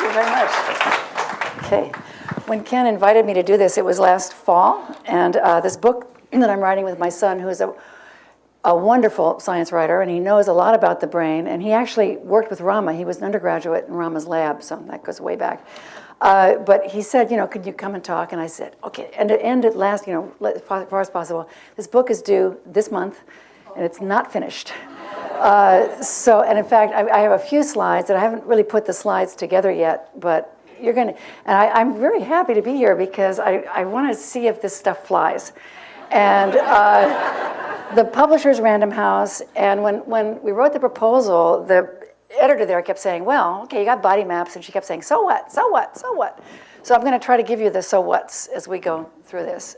you very much. Okay. When Ken invited me to do this, it was last fall, and this book that I'm writing with my son, who is a wonderful science writer, and he knows a lot about the brain, and he actually worked with Rama. He was an undergraduate in Rama's lab, so that goes way back. But he said, could you come and talk? And I said, okay. And to end at last, as far as possible, this book is due this month, and it's not finished. And in fact, I have a few slides, and I haven't really put the slides together yet, but you're going to, and I'm very happy to be here because I want to see if this stuff flies. And the publisher's Random House, and when we wrote the proposal, the editor there kept saying, well, okay, you got body maps, and she kept saying, so what, so what, so what? So I'm going to try to give you the so whats as we go through this.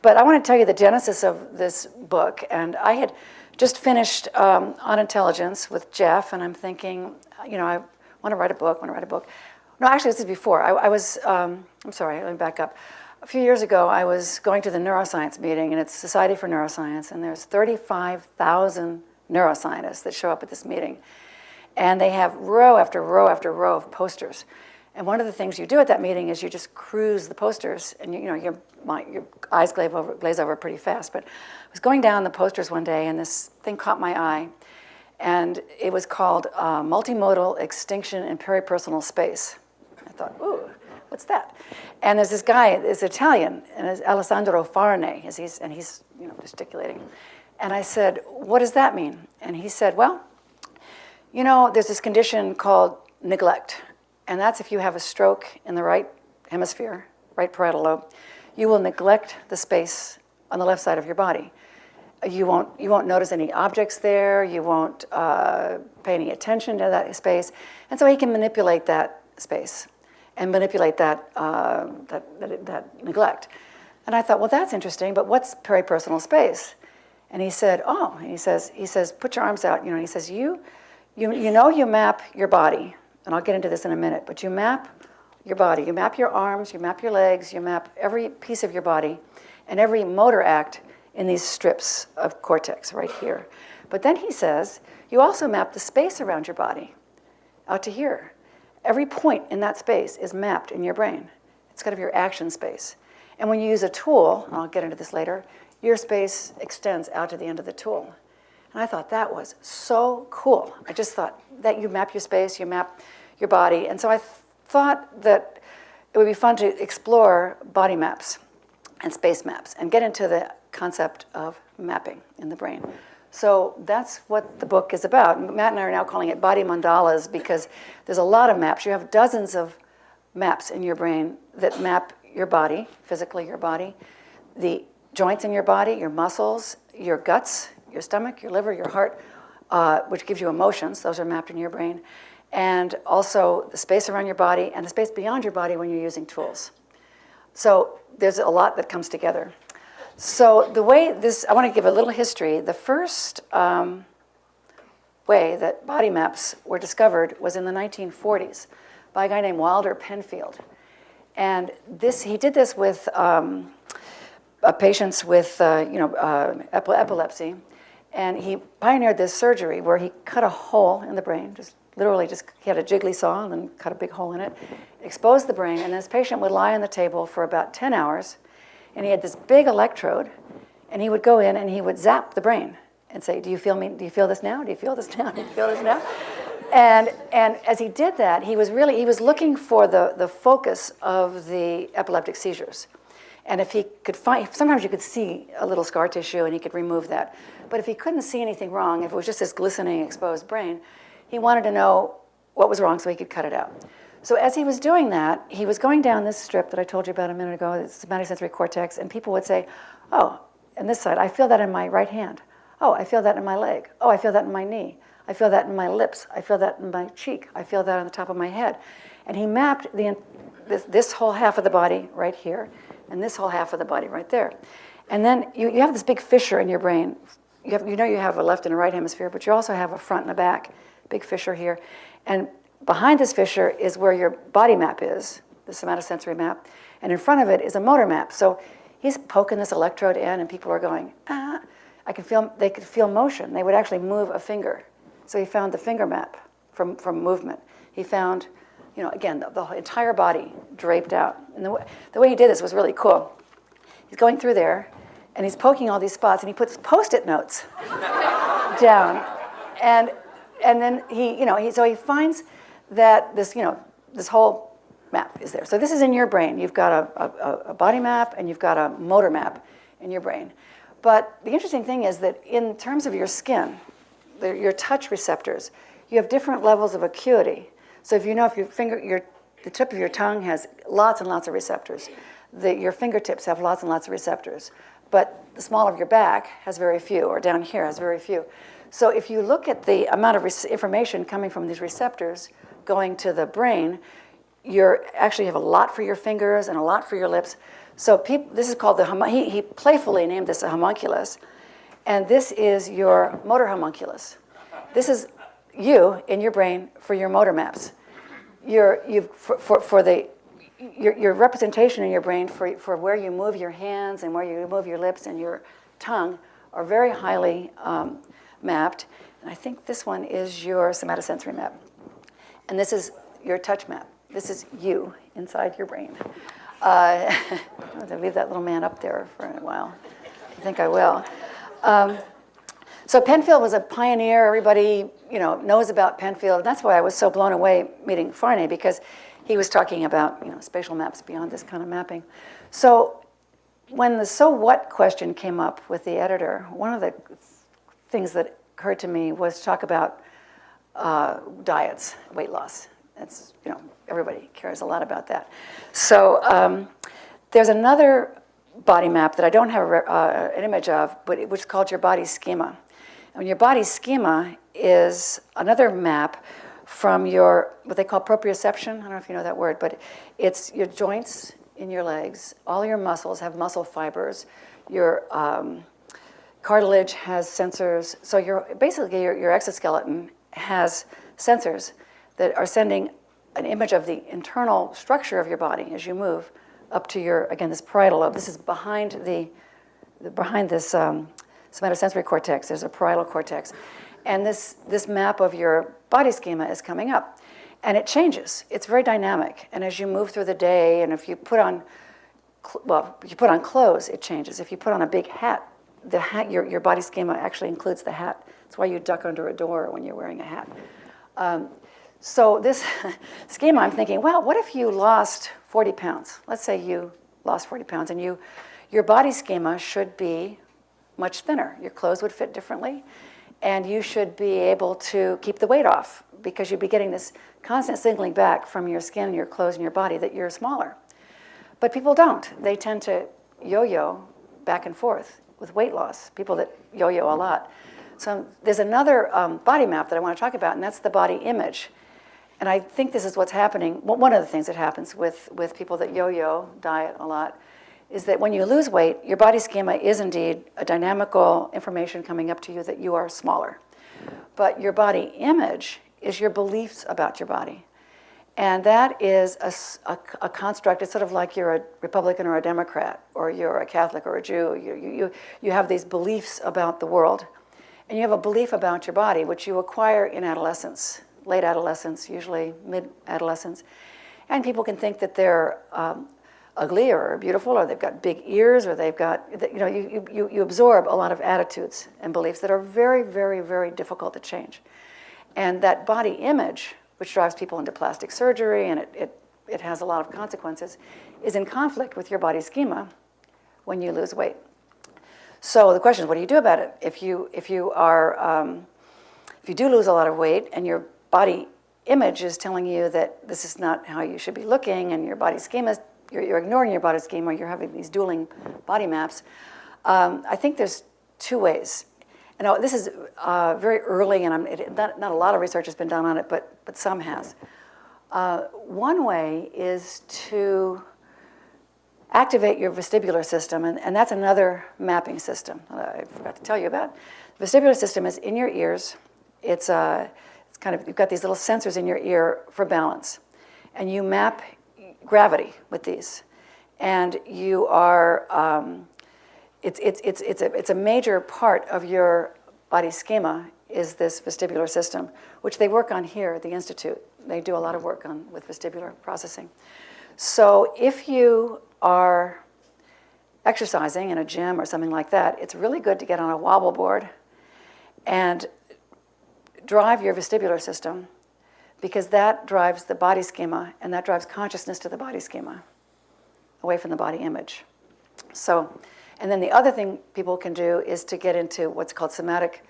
But I want to tell you the genesis of this book, and I had just finished On Intelligence with Jeff, and I'm thinking, I want to write a book, No, actually, this is before. I'm sorry, let me back up. A few years ago, I was going to the neuroscience meeting, and it's Society for Neuroscience, and there's 35,000 neuroscientists that show up at this meeting. And they have row after row after row of posters. And one of the things you do at that meeting is you just cruise the posters, and your eyes glaze over pretty fast. But I was going down the posters one day, and this thing caught my eye, and it was called Multimodal Extinction in Peripersonal Space. I thought, ooh, what's that? And there's this guy, it's Italian, and it's Alessandro Farne, and he's gesticulating. And I said, what does that mean? And he said, well, there's this condition called neglect. And that's if you have a stroke in the right hemisphere, right parietal lobe, you will neglect the space on the left side of your body. You won't notice any objects there. You won't pay any attention to that space. And so he can manipulate that space and manipulate that neglect. And I thought, well, that's interesting, but what's peripersonal space? And he said, he says, put your arms out. He says, you map your body. And I'll get into this in a minute, but you map your body. You map your arms, you map your legs, you map every piece of your body and every motor act in these strips of cortex right here. But then he says, you also map the space around your body out to here. Every point in that space is mapped in your brain. It's kind of your action space. And when you use a tool, and I'll get into this later, your space extends out to the end of the tool. And I thought that was so cool. I just thought that you map your space, you map your body. And so I thought that it would be fun to explore body maps and space maps and get into the concept of mapping in the brain. So that's what the book is about. Matt and I are now calling it body mandalas because there's a lot of maps. You have dozens of maps in your brain that map your body, physically your body, the joints in your body, your muscles, your guts, your stomach, your liver, your heart, which gives you emotions. Those are mapped in your brain. And also the space around your body and the space beyond your body when you're using tools. So there's a lot that comes together. So the way I want to give a little history. The first way that body maps were discovered was in the 1940s by a guy named Wilder Penfield. And he did this with patients with epilepsy. And he pioneered this surgery where he cut a hole in the brain, he had a jiggly saw and then cut a big hole in it, exposed the brain, and this patient would lie on the table for about 10 hours, and he had this big electrode, and he would go in and he would zap the brain and say, do you feel me? Do you feel this now? Do you feel this now? Do you feel this now? And as he did that, he was looking for the focus of the epileptic seizures. And if he could sometimes you could see a little scar tissue and he could remove that. But if he couldn't see anything wrong, if it was just this glistening exposed brain, he wanted to know what was wrong so he could cut it out. So as he was doing that, he was going down this strip that I told you about a minute ago, it's the somatosensory cortex, and people would say, oh, on this side, I feel that in my right hand. Oh, I feel that in my leg. Oh, I feel that in my knee. I feel that in my lips. I feel that in my cheek. I feel that on the top of my head. And he mapped this whole half of the body right here, and this whole half of the body right there. And then you have this big fissure in your brain. You have a left and a right hemisphere, but you also have a front and a back, big fissure here. And behind this fissure is where your body map is, the somatosensory map, and in front of it is a motor map. So he's poking this electrode in, and people are going, they could feel motion. They would actually move a finger. So he found the finger map from movement. He found again, the entire body draped out. And the way he did this was really cool. He's going through there, and he's poking all these spots, and he puts Post-it notes down. And then so he finds that this whole map is there. So this is in your brain. You've got a body map, and you've got a motor map in your brain. But the interesting thing is that in terms of your skin, your touch receptors, you have different levels of acuity. So if the tip of your tongue has lots and lots of receptors. Your fingertips have lots and lots of receptors. But the small of your back has very few, or down here has very few. So if you look at the amount of information coming from these receptors going to the brain, you actually have a lot for your fingers and a lot for your lips. So this is called he playfully named this a homunculus. And this is your motor homunculus. This is you in your brain for your motor maps. Your representation in your brain for where you move your hands and where you move your lips and your tongue are very highly mapped. And I think this one is your somatosensory map. And this is your touch map. This is you inside your brain. I'll leave that little man up there for a while. I think I will. So Penfield was a pioneer. Everybody, knows about Penfield. And that's why I was so blown away meeting Farney, because he was talking about, spatial maps beyond this kind of mapping. So when the so what question came up with the editor, one of the things that occurred to me was to talk about diets, weight loss. That's, everybody cares a lot about that. So there's another body map that I don't have an image of, but which is called your body schema. And your body schema is another map from what they call proprioception. I don't know if you know that word, but it's your joints in your legs. All your muscles have muscle fibers. Your cartilage has sensors. So basically your exoskeleton has sensors that are sending an image of the internal structure of your body as you move up to this parietal lobe. This is behind this somatosensory cortex. There's a parietal cortex. And this map of your body schema is coming up. And it changes. It's very dynamic. And as you move through the day, and if you put on clothes, it changes. If you put on a big hat, your body schema actually includes the hat. That's why you duck under a door when you're wearing a hat. So this schema, I'm thinking, well, what if you lost 40 pounds? Let's say you lost 40 pounds, and your body schema should be much thinner. Your clothes would fit differently, and you should be able to keep the weight off, because you'd be getting this constant signaling back from your skin, your clothes, and your body that you're smaller. But people don't. They tend to yo-yo back and forth with weight loss, people that yo-yo a lot. So there's another body map that I want to talk about, and that's the body image. And I think this is what's happening. One of the things that happens with people that yo-yo diet a lot is that when you lose weight, your body schema is indeed a dynamical information coming up to you that you are smaller. But your body image is your beliefs about your body. And that is a construct. It's sort of like you're a Republican or a Democrat, or you're a Catholic or a Jew. You have these beliefs about the world. And you have a belief about your body, which you acquire in adolescence, late adolescence, usually mid-adolescence. And people can think that they're ugly or beautiful, or they've got big ears, or they've got, you absorb a lot of attitudes and beliefs that are very, very, very difficult to change. And that body image, which drives people into plastic surgery, and it has a lot of consequences, is in conflict with your body schema when you lose weight. So the question is, what do you do about it? If you do lose a lot of weight, and your body image is telling you that this is not how you should be looking, and your body schema, you're ignoring your body schema, you're having these dueling body maps, I think there's two ways. And this is very early, and not a lot of research has been done on it, but some has. One way is to activate your vestibular system, and that's another mapping system I forgot to tell you about. The vestibular system is in your ears. It's kind of, you've got these little sensors in your ear for balance, and you map gravity with these, and you are. It's a major part of your body schema is this vestibular system, which they work on here at the Institute. They do a lot of work with vestibular processing. So if you are exercising in a gym or something like that, it's really good to get on a wobble board and drive your vestibular system, because that drives the body schema, and that drives consciousness to the body schema, away from the body image. So, and then the other thing people can do is to get into what's called somatic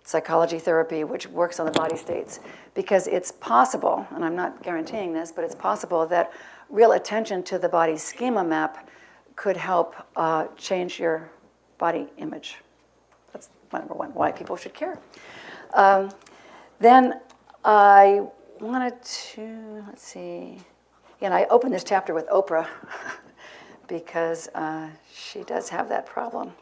psychology therapy, which works on the body states, because it's possible, and I'm not guaranteeing this, but it's possible that real attention to the body schema map could help change your body image. That's number one, why people should care. Then I wanted to, let's see, and I opened this chapter with Oprah because she does have that problem.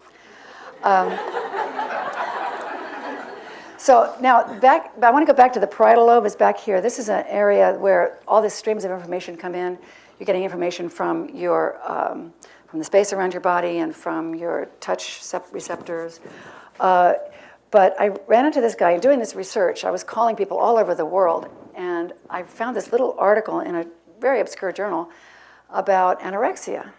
So now I want to go back to the parietal lobe is back here. This is an area where all these streams of information come in. You're getting information from your from the space around your body and from your touch receptors. But I ran into this guy doing this research. I was calling people all over the world, and I found this little article in a very obscure journal about anorexia.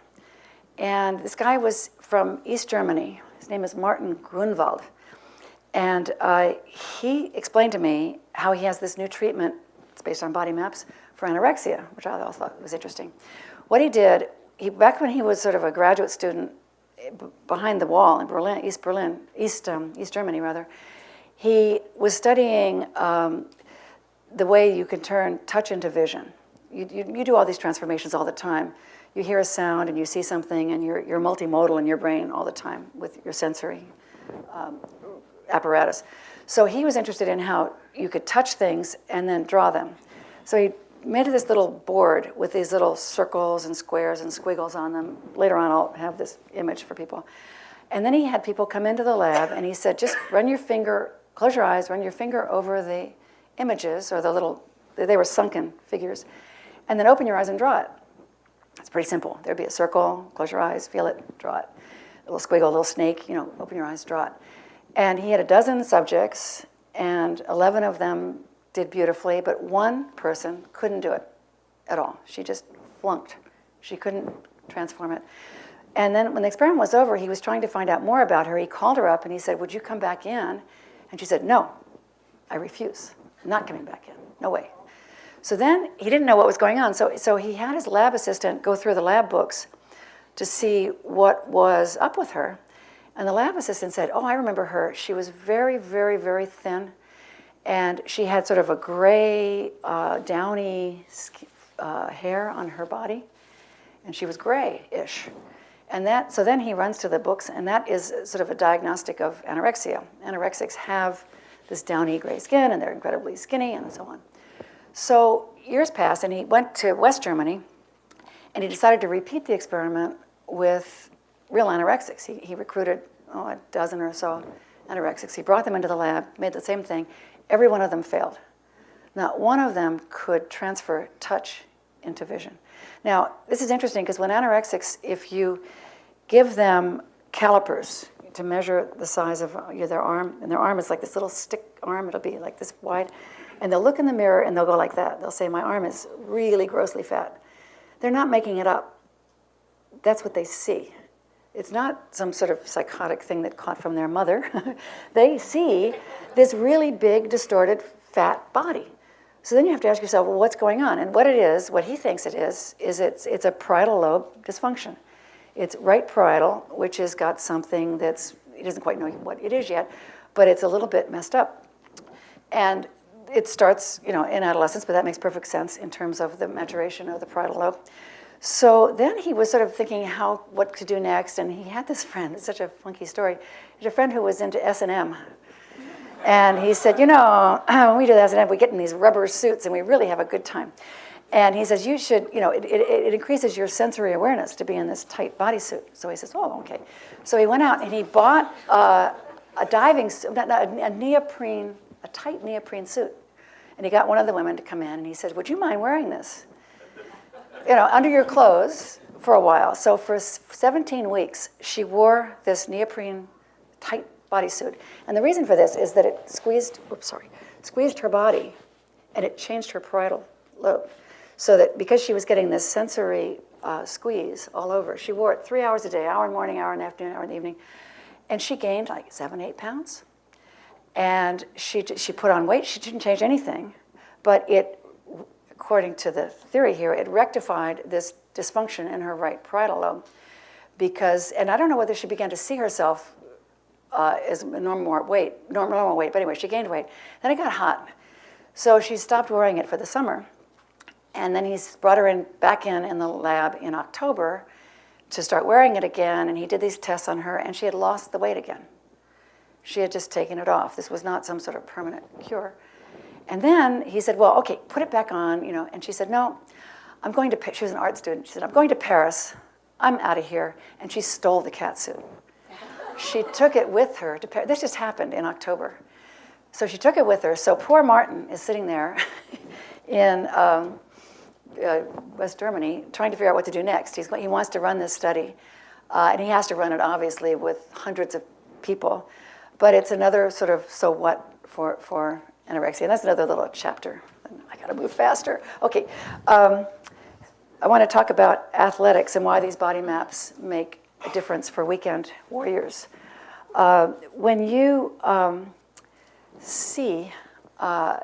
And this guy was from East Germany. His name is Martin Grunwald. And he explained to me how he has this new treatment, it's based on body maps, for anorexia, which I also thought was interesting. What he did, back when he was sort of a graduate student behind the wall in Berlin, East Germany rather, he was studying the way you can turn touch into vision. You do all these transformations all the time. You hear a sound and you see something, and you're multimodal in your brain all the time with your sensory apparatus. So he was interested in how you could touch things and then draw them. So he made this little board with these little circles and squares and squiggles on them. Later on, I'll have this image for people. And then he had people come into the lab, and he said, just close your eyes, run your finger over the images, or they were sunken figures, and then open your eyes and draw it. It's pretty simple. There'd be a circle, close your eyes, feel it, draw it. A little squiggle, a little snake, open your eyes, draw it. And he had a dozen subjects, and 11 of them did beautifully, but one person couldn't do it at all. She just flunked. She couldn't transform it. And then when the experiment was over, he was trying to find out more about her. He called her up and he said, would you come back in? And she said, no, I refuse. I'm not coming back in. No way. So then he didn't know what was going on. So he had his lab assistant go through the lab books to see what was up with her. And the lab assistant said, oh, I remember her. She was very, very, very thin. And she had sort of a gray, downy hair on her body. And she was grayish. And so then he runs to the books, and that is sort of a diagnostic of anorexia. Anorexics have this downy gray skin, and they're incredibly skinny, and so on. So years passed, and he went to West Germany, and he decided to repeat the experiment with real anorexics. He recruited a dozen or so anorexics. He brought them into the lab, made the same thing. Every one of them failed. Not one of them could transfer touch into vision. Now, this is interesting because when anorexics, if you give them calipers to measure the size of their arm, and their arm is like this little stick arm, it'll be like this wide, and they'll look in the mirror and they'll go like that. They'll say, my arm is really grossly fat. They're not making it up. That's what they see. It's not some sort of psychotic thing that caught from their mother. They see this really big, distorted, fat body. So then you have to ask yourself, well, what's going on? And what it is, what he thinks it is it's a parietal lobe dysfunction. It's right parietal, which has got something he doesn't quite know what it is yet, but it's a little bit messed up. And it starts, in adolescence, but that makes perfect sense in terms of the maturation of the parietal lobe. So then he was sort of thinking what to do next, and he had this friend. It's such a funky story. He had a friend who was into S&M. And he said, when we do S&M, we get in these rubber suits, and we really have a good time. And he says, you should, it increases your sensory awareness to be in this tight bodysuit. So he says, oh, okay. So he went out, and he bought a diving suit, a tight neoprene suit. And he got one of the women to come in, and he said, would you mind wearing this? Under your clothes for a while. So for 17 weeks, she wore this neoprene tight bodysuit. And the reason for this is that it squeezed her body, and it changed her parietal lobe. So that because she was getting this sensory squeeze all over, she wore it 3 hours a day, hour in the morning, hour in the afternoon, hour in the evening, and she gained like 7, 8 pounds. And she put on weight. She didn't change anything, but it, according to the theory here, it rectified this dysfunction in her right parietal lobe. Because, and I don't know whether she began to see herself as normal weight, but anyway, she gained weight. Then it got hot, so she stopped wearing it for the summer. And then he brought her back in the lab in October to start wearing it again, and he did these tests on her, and she had lost the weight again. She had just taken it off. This was not some sort of permanent cure. And then he said, well, okay, put it back on, and she said, no, I'm going to, she was an art student. She said, I'm going to Paris. I'm out of here. And she stole the cat suit. She took it with her to Paris. This just happened in October. So she took it with her. So poor Martin is sitting there in West Germany trying to figure out what to do next. He wants to run this study. And he has to run it, obviously, with hundreds of people. But it's another sort of so what for anorexia. And that's another little chapter. I got to move faster. Okay. I want to talk about athletics and why these body maps make a difference for weekend warriors. When you see an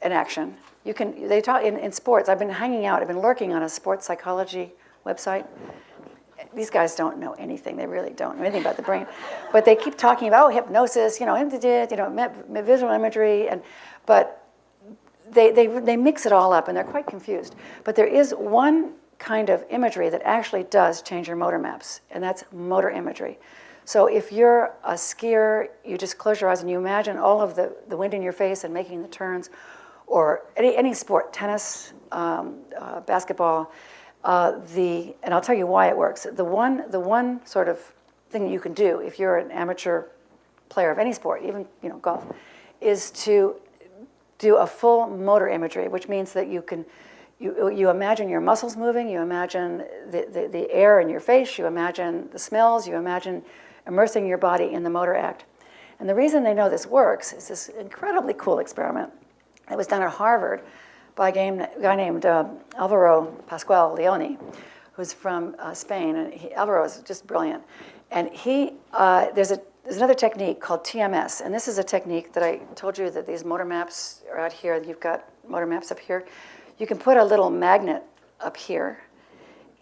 action, they talk in sports. I've been lurking on a sports psychology website. These guys don't know anything. They really don't know anything about the brain. But they keep talking about, hypnosis, visual imagery, but they mix it all up, and they're quite confused. But there is one kind of imagery that actually does change your motor maps, and that's motor imagery. So if you're a skier, you just close your eyes and you imagine all of the wind in your face and making the turns, or any sport, tennis, basketball, and I'll tell you why it works. The one sort of thing that you can do if you're an amateur player of any sport, even golf, is to do a full motor imagery, which means that you imagine your muscles moving, you imagine the air in your face, you imagine the smells, you imagine immersing your body in the motor act. And the reason they know this works is this incredibly cool experiment that was done at Harvard by a guy named Alvaro Pascual Leone, who's from Spain. And Alvaro is just brilliant. And there's another technique called TMS, and this is a technique that I told you that these motor maps are out here. You've got motor maps up here. You can put a little magnet up here,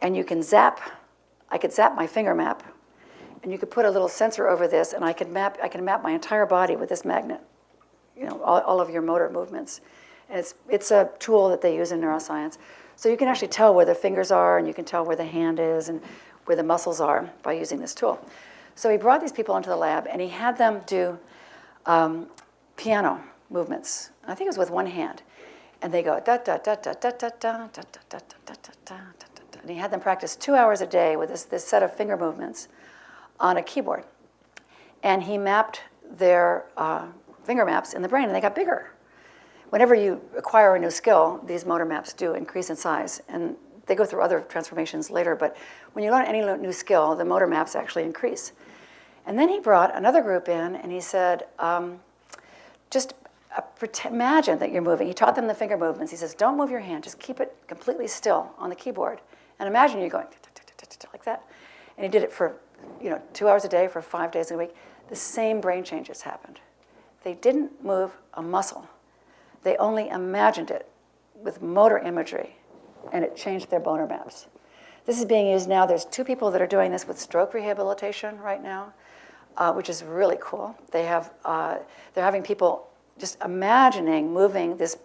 and you can zap. I could zap my finger map, and you could put a little sensor over this, and I can map my entire body with this magnet. All of your motor movements. And it's a tool that they use in neuroscience. So you can actually tell where the fingers are, and you can tell where the hand is, and where the muscles are by using this tool. So he brought these people into the lab, and he had them do piano movements. I think it was with one hand. And they go da da da da da da da da da da da da da. And he had them practice 2 hours a day with this set of finger movements on a keyboard. And he mapped their finger maps in the brain, and they got bigger. Whenever you acquire a new skill, these motor maps do increase in size, and they go through other transformations later, but when you learn any new skill, the motor maps actually increase. And then he brought another group in, and he said, imagine that you're moving. He taught them the finger movements. He says, don't move your hand, just keep it completely still on the keyboard, and imagine you're going like that. And he did it for 2 hours a day for 5 days a week. The same brain changes happened. They didn't move a muscle. They only imagined it with motor imagery, and it changed their motor maps. This is being used now. There's 2 people that are doing this with stroke rehabilitation right now, which is really cool. They're having people just imagining moving this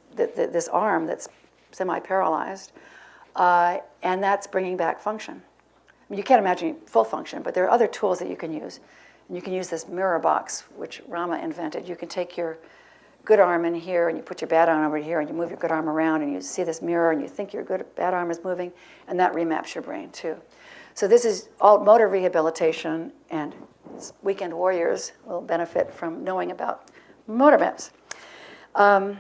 arm that's semi-paralyzed, and that's bringing back function. I mean, you can't imagine full function, but there are other tools that you can use. And you can use this mirror box, which Rama invented. You can take your good arm in here, and you put your bad arm over here, and you move your good arm around, and you see this mirror, and you think your bad arm is moving, and that remaps your brain too. So this is all motor rehabilitation, and weekend warriors will benefit from knowing about motor maps. And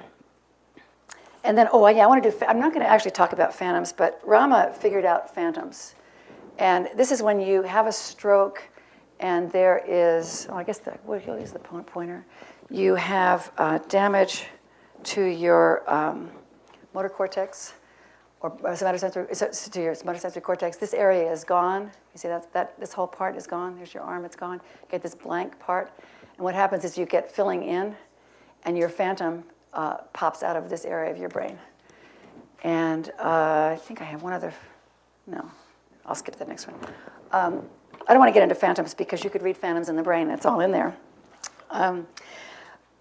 then, I'm not going to actually talk about phantoms, but Rama figured out phantoms. And this is when you have a stroke And there is, I guess we'll use the pointer. You have damage to your motor cortex, or somatosensory, to your somatosensory cortex. This area is gone. You see that this whole part is gone. There's your arm, it's gone. You get this blank part. And what happens is you get filling in, and your phantom pops out of this area of your brain. And I think I have one other, no, I'll skip the next one. I don't want to get into phantoms because you could read phantoms in the brain. It's all in there.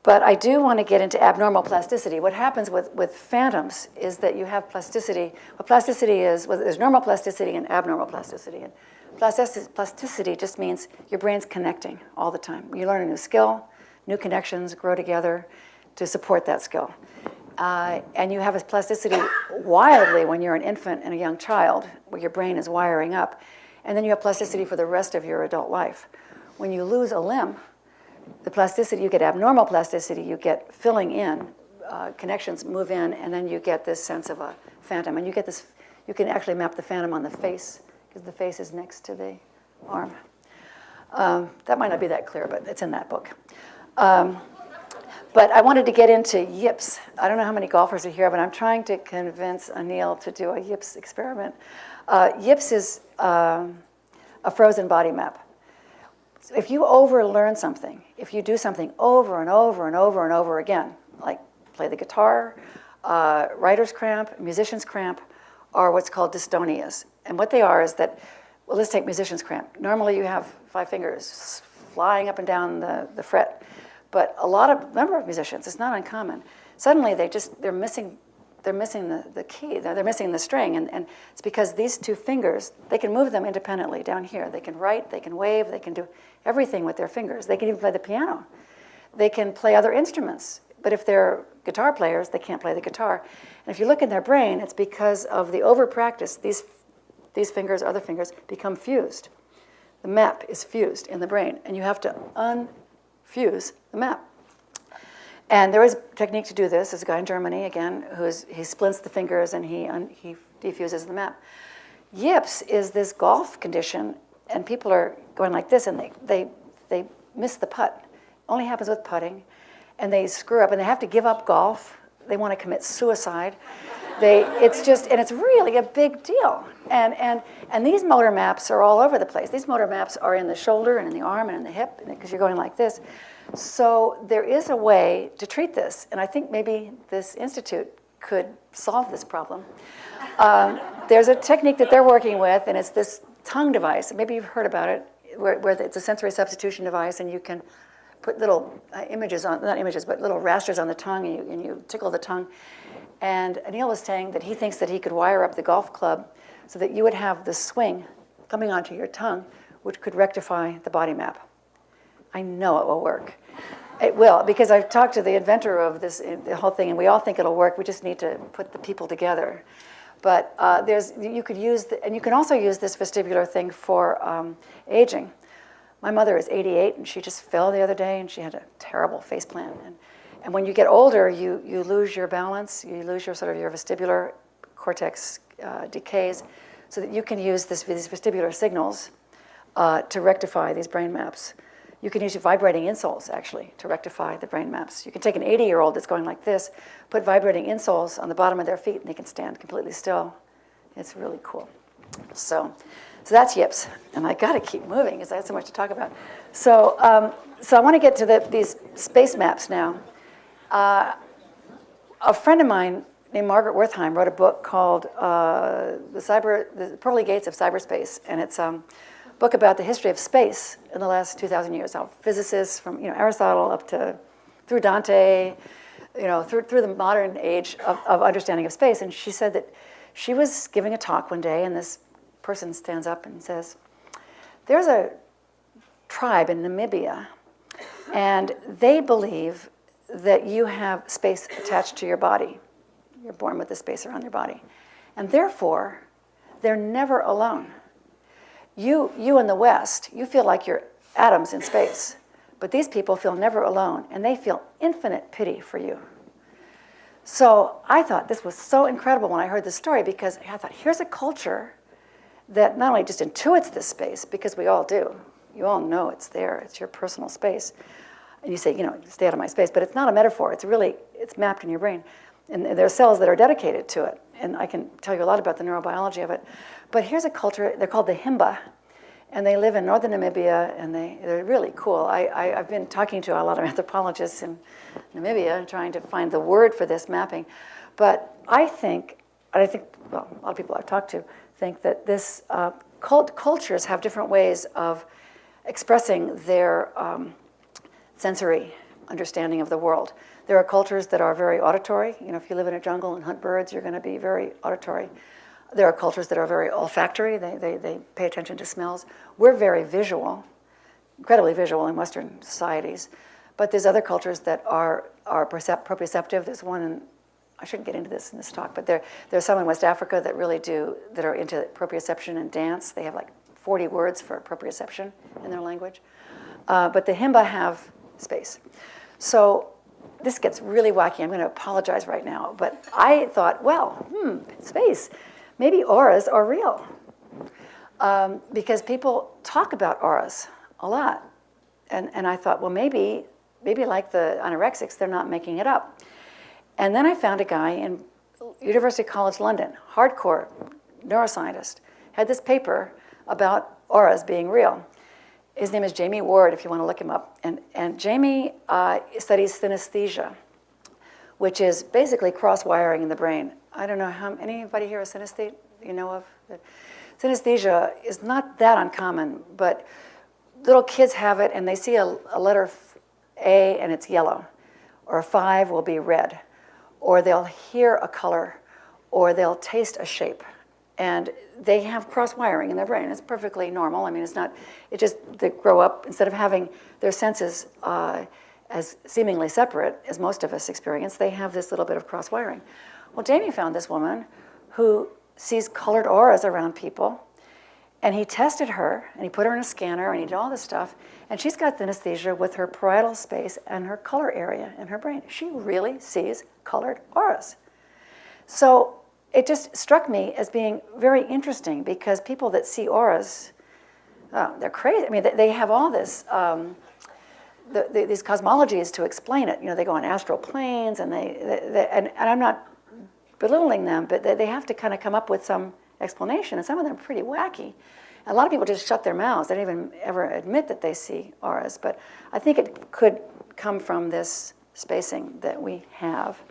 But I do want to get into abnormal plasticity. What happens with phantoms is that you have plasticity. What plasticity is, well, there's normal plasticity and abnormal plasticity. And plasticity just means your brain's connecting all the time. You learn a new skill, new connections grow together to support that skill. And you have a plasticity wildly when you're an infant and a young child, where your brain is wiring up. And then you have plasticity for the rest of your adult life. When you lose a limb, the plasticity, you get abnormal plasticity, you get filling in, connections move in, and then you get this sense of a phantom. And you get this, you can actually map the phantom on the face, because the face is next to the arm. That might not be that clear, but it's in that book. But I wanted to get into yips. I don't know how many golfers are here, but I'm trying to convince Anil to do a yips experiment. Yips is a frozen body map. So if you overlearn something, if you do something over and over and over and over again, like play the guitar, writer's cramp, musician's cramp, are what's called dystonias. And what they are is that, well, let's take musician's cramp. Normally you have 5 fingers flying up and down the fret. But number of musicians, it's not uncommon. Suddenly they're missing the key, they're missing the string, and it's because these 2 fingers, they can move them independently down here. They can write, they can wave, they can do everything with their fingers. They can even play the piano. They can play other instruments, but if they're guitar players, they can't play the guitar. And if you look in their brain, it's because of the over-practice, these fingers, other fingers, become fused. The map is fused in the brain, and you have to unfuse the map. And there is a technique to do this. There's a guy in Germany, again, he splints the fingers and he defuses the map. Yips is this golf condition, and people are going like this, and they miss the putt. Only happens with putting, and they screw up, and they have to give up golf. They want to commit suicide. It's really a big deal. And these motor maps are all over the place. These motor maps are in the shoulder and in the arm and in the hip, because you're going like this. So there is a way to treat this, and I think maybe this institute could solve this problem. There's a technique that they're working with, and it's this tongue device. Maybe you've heard about it, where it's a sensory substitution device, and you can put little little rasters on the tongue, and you tickle the tongue. And Anil was saying that he thinks that he could wire up the golf club so that you would have the swing coming onto your tongue, which could rectify the body map. I know it will work. It will, because I've talked to the inventor of the whole thing, and we all think it'll work. We just need to put the people together. But you could use, and you can also use this vestibular thing for aging. My mother is 88, and she just fell the other day, and she had a terrible face plant. And when you get older, you lose your balance, you lose your vestibular cortex decays, so that you can use these vestibular signals to rectify these brain maps. You can use vibrating insoles, actually, to rectify the brain maps. You can take an 80-year-old that's going like this, put vibrating insoles on the bottom of their feet, and they can stand completely still. It's really cool. So that's yips. And I got to keep moving because I have so much to talk about. So I want to get to these space maps now. A friend of mine named Margaret Wertheim wrote a book called The Pearly Gates of Cyberspace, and it's book about the history of space in the last 2,000 years. How physicists from Aristotle up through Dante, through the modern age of understanding of space. And she said that she was giving a talk one day, and this person stands up and says, "There's a tribe in Namibia, and they believe that you have space attached to your body. You're born with the space around your body, and therefore they're never alone. You in the West, you feel like you're atoms in space, but these people feel never alone, and they feel infinite pity for you." So I thought this was so incredible when I heard this story, because I thought, here's a culture that not only just intuits this space, because we all do. You all know it's there. It's your personal space. And you say, stay out of my space. But it's not a metaphor. It's mapped in your brain. And there are cells that are dedicated to it. And I can tell you a lot about the neurobiology of it. But here's a culture, they're called the Himba. And they live in northern Namibia, and they're really cool. I've been talking to a lot of anthropologists in Namibia trying to find the word for this mapping. But I think, a lot of people I've talked to think that this cultures have different ways of expressing their sensory understanding of the world. There are cultures that are very auditory. If you live in a jungle and hunt birds, you're going to be very auditory. There are cultures that are very olfactory. They pay attention to smells. We're very visual, incredibly visual in Western societies. But there's other cultures that are proprioceptive. There's one in, I shouldn't get into this in this talk, but there's some in West Africa that are into proprioception and dance. They have like 40 words for proprioception in their language. But the Himba have space. So this gets really wacky. I'm going to apologize right now. But I thought, space. Maybe auras are real. Because people talk about auras a lot. And I thought, well, maybe like the anorexics, they're not making it up. And then I found a guy in University College London, hardcore neuroscientist, had this paper about auras being real. His name is Jamie Ward, if you want to look him up. And Jamie studies synesthesia, which is basically cross-wiring in the brain. I don't know how anybody here is synesthete you know of? Synesthesia is not that uncommon, but little kids have it and they see a letter A and it's yellow, or a 5 will be red, or they'll hear a color, or they'll taste a shape. And they have cross-wiring in their brain. It's perfectly normal. I mean, they grow up, instead of having their senses as seemingly separate as most of us experience, they have this little bit of cross-wiring. Well, Jamie found this woman who sees colored auras around people, and he tested her, and he put her in a scanner, and he did all this stuff, and she's got synesthesia with her parietal space and her color area in her brain. She really sees colored auras. So it just struck me as being very interesting, because people that see auras, they're crazy. I mean, they have all this, these cosmologies to explain it. You know, they go on astral planes, and and I'm not belittling them, but they have to kind of come up with some explanation, and some of them are pretty wacky. A lot of people just shut their mouths. They don't even ever admit that they see auras, but I think it could come from this spacing that we have.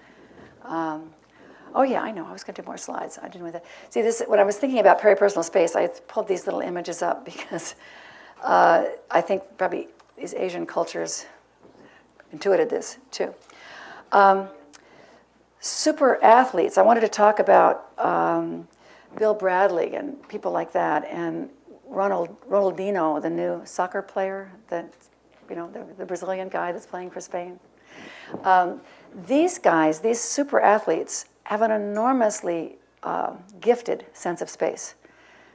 Oh yeah, I know, I was going to do more slides. I didn't want that. See, when I was thinking about peripersonal space, I pulled these little images up because I think probably these Asian cultures intuited this too. Super athletes. I wanted to talk about Bill Bradley and people like that, and Ronaldinho, the new soccer player, that the Brazilian guy that's playing for Spain. These guys, these super athletes, have an enormously gifted sense of space.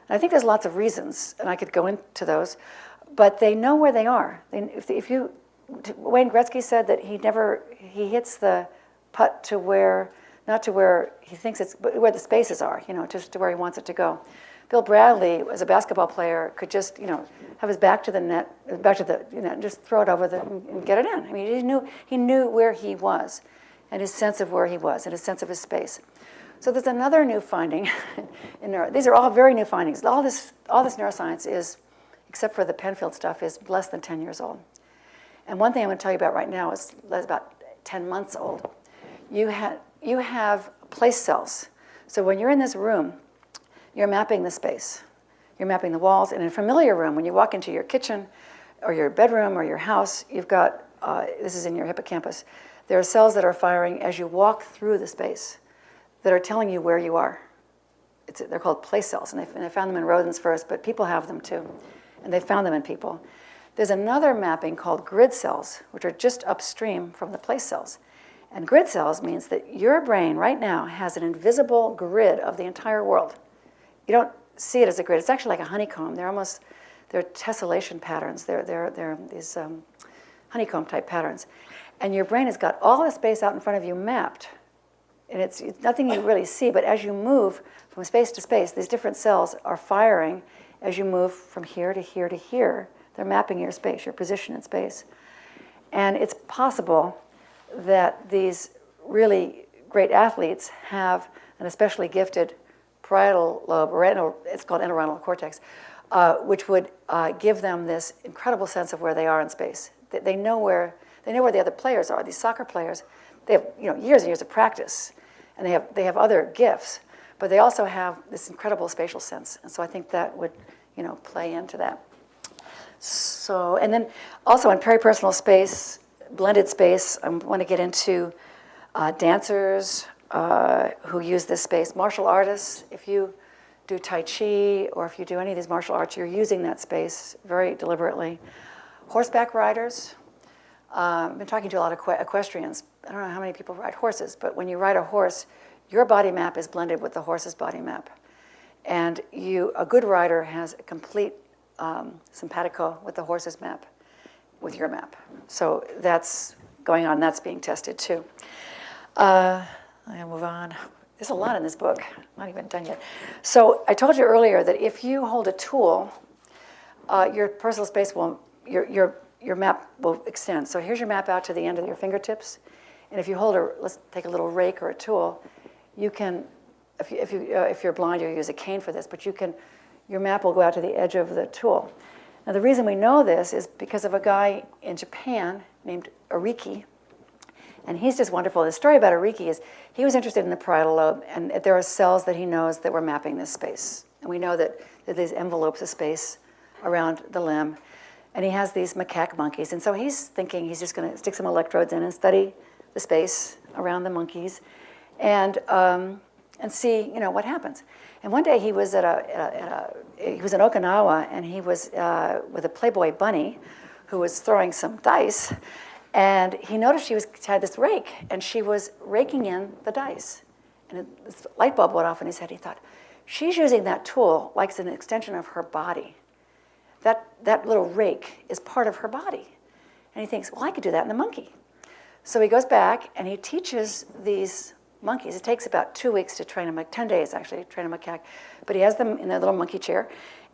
And I think there's lots of reasons, and I could go into those, but they know where they are. Wayne Gretzky said that he hits the putt to where, not to where he thinks but where the spaces are, just to where he wants it to go. Bill Bradley, as a basketball player, could just, have his back to the net, just throw it over and get it in. I mean, he knew where he was, and his sense of where he was, and his sense of his space. So there's another new finding in neuro. These are all very new findings. All this neuroscience is, except for the Penfield stuff, is less than 10 years old. And one thing I'm going to tell you about right now is about 10 months old. You have place cells. So when you're in this room, you're mapping the space. You're mapping the walls. And in a familiar room, when you walk into your kitchen or your bedroom or your house, you've got, this is in your hippocampus, there are cells that are firing as you walk through the space that are telling you where you are. They're called place cells, and they found them in rodents first, but people have them too. And they found them in people. There's another mapping called grid cells, which are just upstream from the place cells. And grid cells means that your brain right now has an invisible grid of the entire world. You don't see it as a grid. It's actually like a honeycomb. They're tessellation patterns. They're these honeycomb type patterns. And your brain has got all the space out in front of you mapped. And it's nothing you really see, but as you move from space to space, these different cells are firing as you move from here to here to here, They're mapping your space, your position in space. And it's possible that these really great athletes have an especially gifted parietal lobe, or it's called entorhinal cortex, which would give them this incredible sense of where they are in space. They know where the other players are. These soccer players, they have years and years of practice, and they have other gifts, but they also have this incredible spatial sense. And so I think that would play into that. So, and then also in peripersonal space, blended space, I want to get into dancers who use this space, martial artists. If you do Tai Chi or if you do any of these martial arts, you're using that space very deliberately. Horseback riders. I've been talking to a lot of equestrians. I don't know how many people ride horses, but when you ride a horse, your body map is blended with the horse's body map. And a good rider has a complete simpatico with the horse's map, with your map. So that's going on, that's being tested too. I'm gonna move on. There's a lot in this book, not even done yet. So I told you earlier that if you hold a tool, your personal space will, your map will extend. So here's your map out to the end of your fingertips. And if you hold let's take a little rake or a tool, you can, if you're blind, you'll use a cane for this, but your map will go out to the edge of the tool. Now the reason we know this is because of a guy in Japan named Ariki, and he's just wonderful. The story about Ariki is he was interested in the parietal lobe, and there are cells that he knows that were mapping this space. And we know that there are these envelopes of space around the limb, and he has these macaque monkeys. And so he's thinking he's just going to stick some electrodes in and study the space around the monkeys, and see what happens. And one day he was he was in Okinawa, and he was with a Playboy bunny who was throwing some dice, and he noticed she had this rake, and she was raking in the dice. And this light bulb went off in his head. He thought, she's using that tool like it's an extension of her body. That little rake is part of her body. And he thinks, well, I could do that in the monkey. So he goes back, and he teaches these monkeys. It takes about 2 weeks to train them, 10 days actually, to train a macaque. But he has them in their little monkey chair,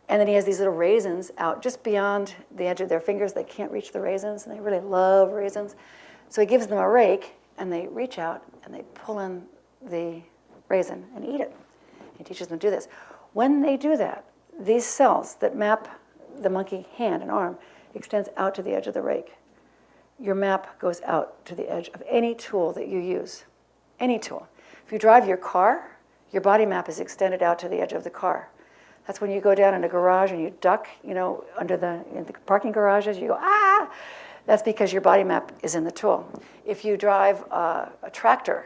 and then he has these little raisins out just beyond the edge of their fingers. They can't reach the raisins, and they really love raisins. So he gives them a rake, and they reach out, and they pull in the raisin and eat it. He teaches them to do this. When they do that, these cells that map the monkey hand and arm extends out to the edge of the rake. Your map goes out to the edge of any tool that you use. Any tool. If you drive your car, your body map is extended out to the edge of the car. That's when you go down in a garage and you duck, in the parking garages, you go, ah! That's because your body map is in the tool. If you drive a tractor,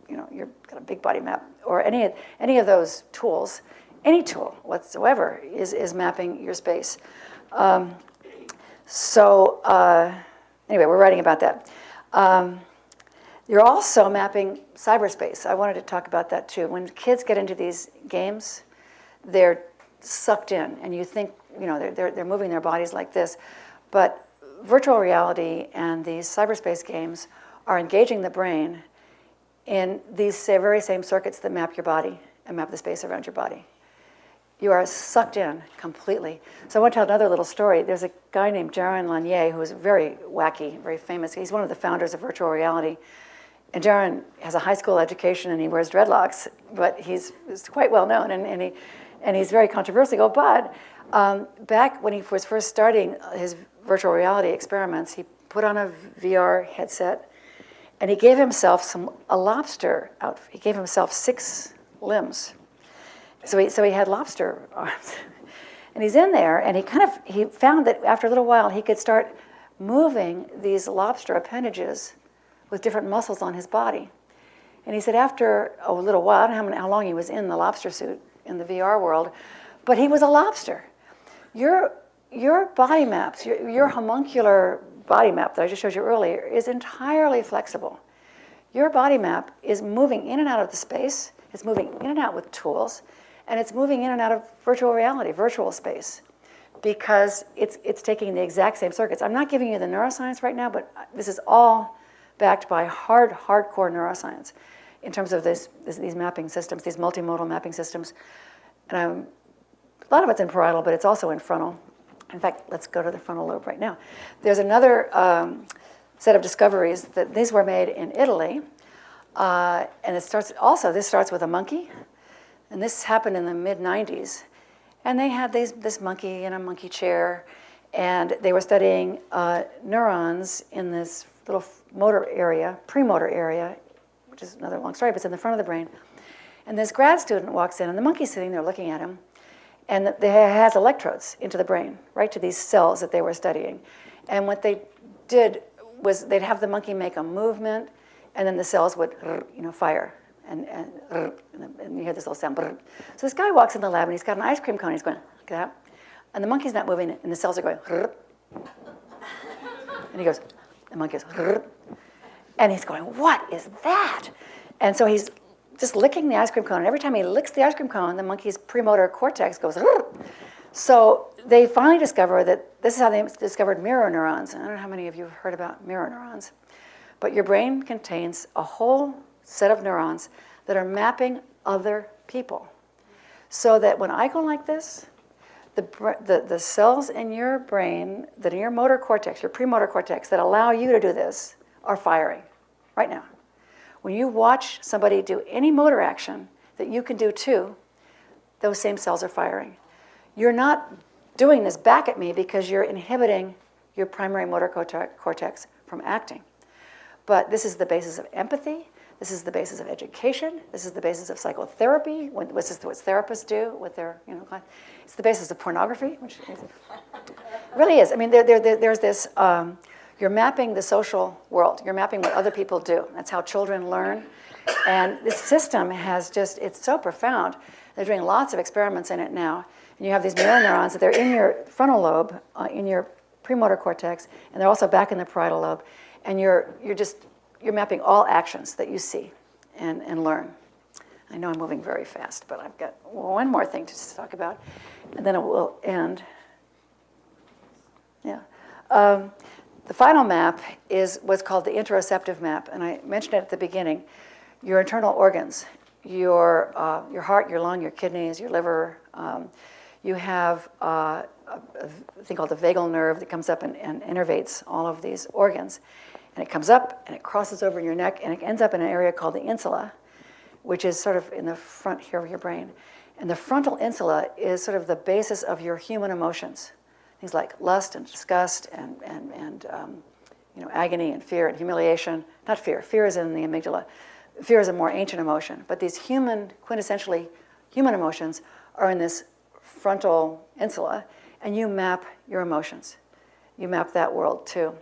you've got a big body map, or any of those tools, any tool whatsoever is mapping your space. Anyway, we're writing about that. You're also mapping cyberspace. I wanted to talk about that too. When kids get into these games, they're sucked in, and you think, they're moving their bodies like this. But virtual reality and these cyberspace games are engaging the brain in these very same circuits that map your body and map the space around your body. You are sucked in completely. So I want to tell another little story. There's a guy named Jaron Lanier who is very wacky, very famous. He's one of the founders of virtual reality. And Jaron has a high school education, and he wears dreadlocks, but he's quite well known, and he's very controversial. But back when he was first starting his virtual reality experiments, he put on a VR headset, and he gave himself a lobster outfit. He gave himself 6 limbs. So he had lobster arms. And he's in there, and he found that after a little while he could start moving these lobster appendages with different muscles on his body. And he said after a little while, I don't know how long he was in the lobster suit in the VR world, but he was a lobster. Your body maps, your homuncular body map that I just showed you earlier is entirely flexible. Your body map is moving in and out of the space, it's moving in and out with tools, and it's moving in and out of virtual reality, virtual space, because it's taking the exact same circuits. I'm not giving you the neuroscience right now, but this is all backed by hardcore neuroscience in terms of these mapping systems, these multimodal mapping systems. And a lot of it's in parietal, but it's also in frontal. In fact, let's go to the frontal lobe right now. There's another set of discoveries that these were made in Italy. And this starts with a monkey. And this happened in the mid-90s. And they had this monkey in a monkey chair. And they were studying neurons in this little motor area, premotor area, which is another long story, but it's in the front of the brain. And this grad student walks in, and the monkey's sitting there looking at him. And it has electrodes into the brain, right to these cells that they were studying. And what they did was they'd have the monkey make a movement, and then the cells would, fire. And you hear this little sound. So this guy walks in the lab, and he's got an ice cream cone. He's going like that. And the monkey's not moving, and the cells are going. And he goes, the monkey goes, and he's going, what is that? And so he's just licking the ice cream cone. And every time he licks the ice cream cone, the monkey's premotor cortex goes. So they finally discovered that this is how they discovered mirror neurons. I don't know how many of you have heard about mirror neurons. But your brain contains a whole set of neurons that are mapping other people. So that when I go like this, the cells in your brain, that in your motor cortex, your premotor cortex, that allow you to do this are firing right now. When you watch somebody do any motor action that you can do too, those same cells are firing. You're not doing this back at me because you're inhibiting your primary motor cortex from acting. But this is the basis of empathy. This is the basis of education. This is the basis of psychotherapy. This is what therapists do with their, clients. It's the basis of pornography, which really is. I mean, there's this. You're mapping the social world. You're mapping what other people do. That's how children learn. And this system it's so profound. They're doing lots of experiments in it now. And you have these mirror neurons that they're in your frontal lobe, in your premotor cortex, and they're also back in the parietal lobe. And you're mapping all actions that you see and learn. I know I'm moving very fast, but I've got one more thing to talk about, and then it will end. Yeah. The final map is what's called the interoceptive map, and I mentioned it at the beginning. Your internal organs, your heart, your lung, your kidneys, your liver. You have a thing called the vagal nerve that comes up and innervates all of these organs. And it comes up, and it crosses over your neck, and it ends up in an area called the insula, which is sort of in the front here of your brain. And the frontal insula is sort of the basis of your human emotions. Things like lust and disgust and agony and fear and humiliation. Not fear. Fear is in the amygdala. Fear is a more ancient emotion. But these quintessentially human emotions are in this frontal insula, and you map your emotions. You map that world too.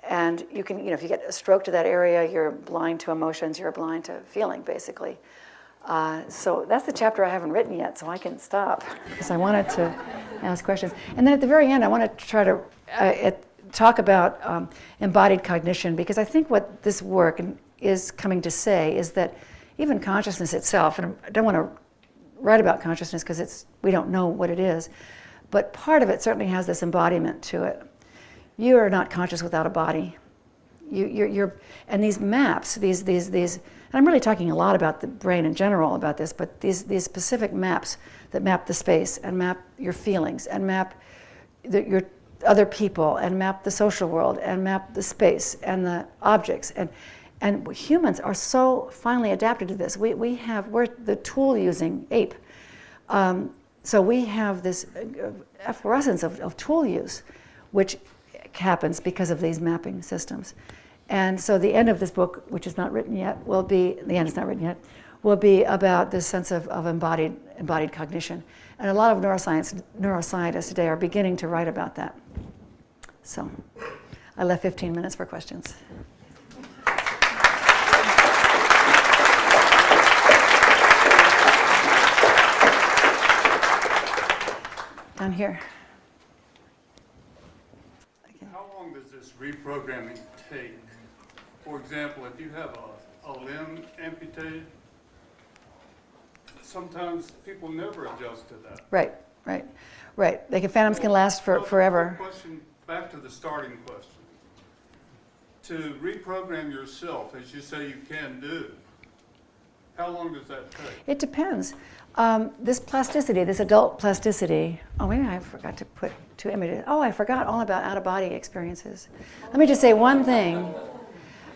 And you can, if you get a stroke to that area, you're blind to emotions, you're blind to feeling, basically. So that's the chapter I haven't written yet, so I can stop, because I wanted to ask questions. And then at the very end, I want to try to talk about embodied cognition, because I think what this work is coming to say is that even consciousness itself, and I don't want to write about consciousness because we don't know what it is, but part of it certainly has this embodiment to it. You are not conscious without a body. And these maps, these, and I'm really talking a lot about the brain in general about this, but these specific maps that map the space and map your feelings and map your other people and map the social world and map the space and the objects. And humans are so finely adapted to this. We're the tool-using ape. So we have this efflorescence of tool use, which happens because of these mapping systems. And so the end of this book, which is not written yet, will be about this sense of embodied cognition. And a lot of neuroscientists today are beginning to write about that. So I left 15 minutes for questions. Down here. How long does this reprogramming take? For example, if you have a limb amputated, sometimes people never adjust to that. Right. Phantoms can last forever. Question, back to the starting question. To reprogram yourself, as you say you can do, How long does that take? It depends. This plasticity, this adult plasticity, oh, maybe I forgot to put 2 images. Oh, I forgot all about out-of-body experiences. Let me just say one thing.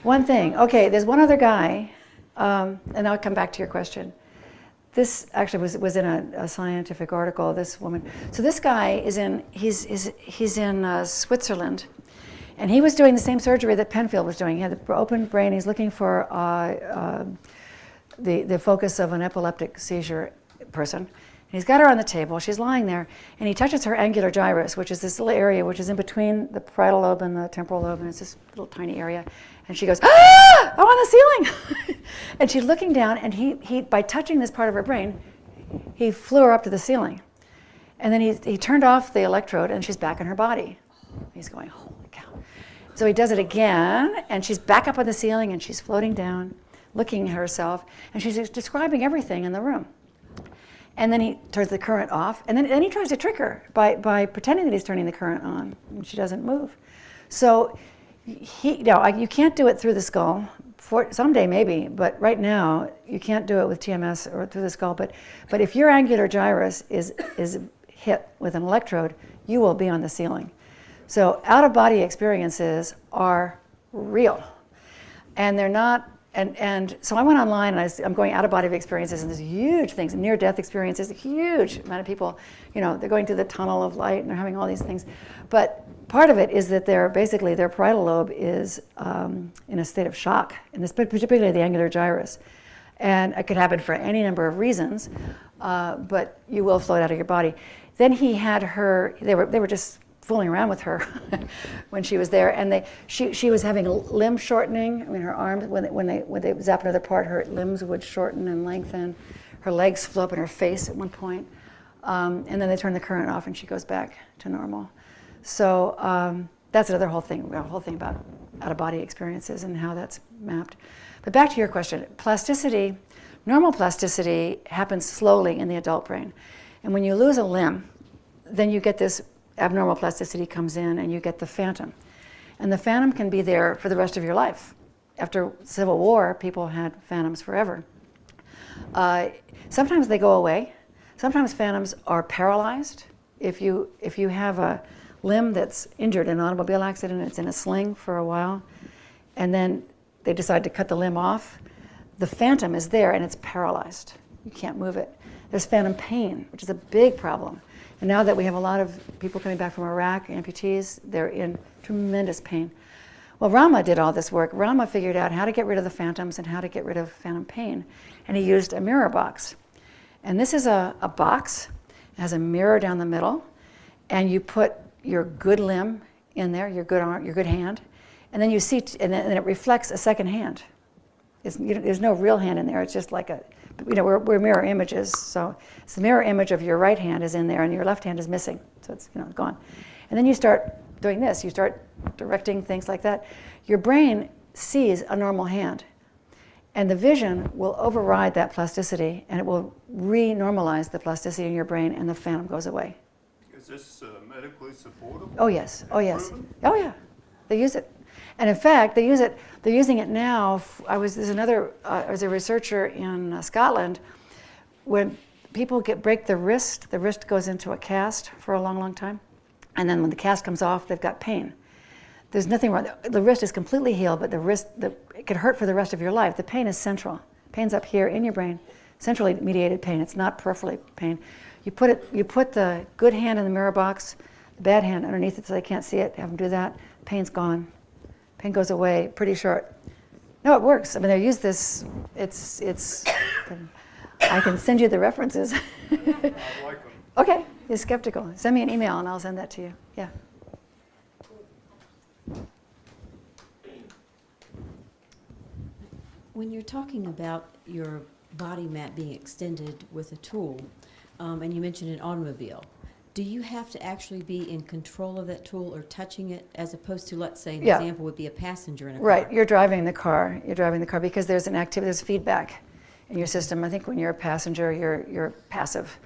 Okay, there's one other guy, and I'll come back to your question. This actually was in a scientific article, this woman. So this guy is he's in Switzerland, and he was doing the same surgery that Penfield was doing. He had the open brain. He's looking for the focus of an epileptic seizure person. And he's got her on the table. She's lying there, and he touches her angular gyrus, which is this little area which is in between the parietal lobe and the temporal lobe, and it's this little tiny area. And she goes, "Ah, I'm on the ceiling!" And she's looking down, and he by touching this part of her brain, he flew her up to the ceiling. And then he turned off the electrode, and she's back in her body. He's going, "Holy cow!" So he does it again, and she's back up on the ceiling, and she's floating down, looking at herself, and she's describing everything in the room. And then he turns the current off, and then he tries to trick her by pretending that he's turning the current on, and she doesn't move. So you can't do it through the skull. Someday maybe, but right now you can't do it with TMS or through the skull. But if your angular gyrus is hit with an electrode, you will be on the ceiling. So out-of-body experiences are real, and they're not. And so I went online, and I'm going out-of-body experiences, and there's huge things, near-death experiences, a huge amount of people, they're going through the tunnel of light, and they're having all these things. But part of it is that their parietal lobe is in a state of shock, and this, particularly the angular gyrus. And it could happen for any number of reasons, but you will float out of your body. Then he had her, they were just fooling around with her when she was there, and she was having limb shortening. I mean, her arms, when they zap another part, her limbs would shorten and lengthen. Her legs flew up in her face at one point, and then they turn the current off, and she goes back to normal. So that's another whole thing about out-of-body experiences and how that's mapped. But back to your question, plasticity, normal plasticity happens slowly in the adult brain, and when you lose a limb, then you get this abnormal plasticity comes in, and you get the phantom. And the phantom can be there for the rest of your life. After Civil War, people had phantoms forever. Sometimes they go away. Sometimes phantoms are paralyzed. If you have a limb that's injured in an automobile accident, it's in a sling for a while, and then they decide to cut the limb off, the phantom is there, and it's paralyzed. You can't move it. There's phantom pain, which is a big problem. And now that we have a lot of people coming back from Iraq, amputees, they're in tremendous pain. Well, Rama did all this work. Rama figured out how to get rid of the phantoms and how to get rid of phantom pain. And he used a mirror box. And this is a box. It has a mirror down the middle. And you put your good limb in there, your good arm, your good hand. And then you see, and then it reflects a second hand. There's no real hand in there. It's just like we're mirror images, so it's the mirror image of your right hand is in there, and your left hand is missing, so it's gone. And then you start doing this. You start directing things like that. Your brain sees a normal hand, and the vision will override that plasticity, and it will re-normalize the plasticity in your brain, and the phantom goes away. Is this medically supportable? Oh yes. Oh yes. Oh yeah. They use it. And in fact, they're using it now. There's a researcher in Scotland. When people break the wrist goes into a cast for a long, long time. And then when the cast comes off, they've got pain. There's nothing wrong. The wrist is completely healed, but it could hurt for the rest of your life. The pain is central. Pain's up here in your brain, centrally mediated pain. It's not peripherally pain. You put the good hand in the mirror box, the bad hand underneath it so they can't see it, have them do that, pain's gone. Pain goes away pretty short. No, it works. I mean, they use this. I can send you the references. I like them. Okay, you're skeptical. Send me an email and I'll send that to you. Yeah. When you're talking about your body map being extended with a tool, and you mentioned an automobile, do you have to actually be in control of that tool or touching it, as opposed to, let's say, an example would be a passenger in a car? Right, you're driving the car. You're driving the car because there's there's feedback in your system. I think when you're a passenger, you're passive.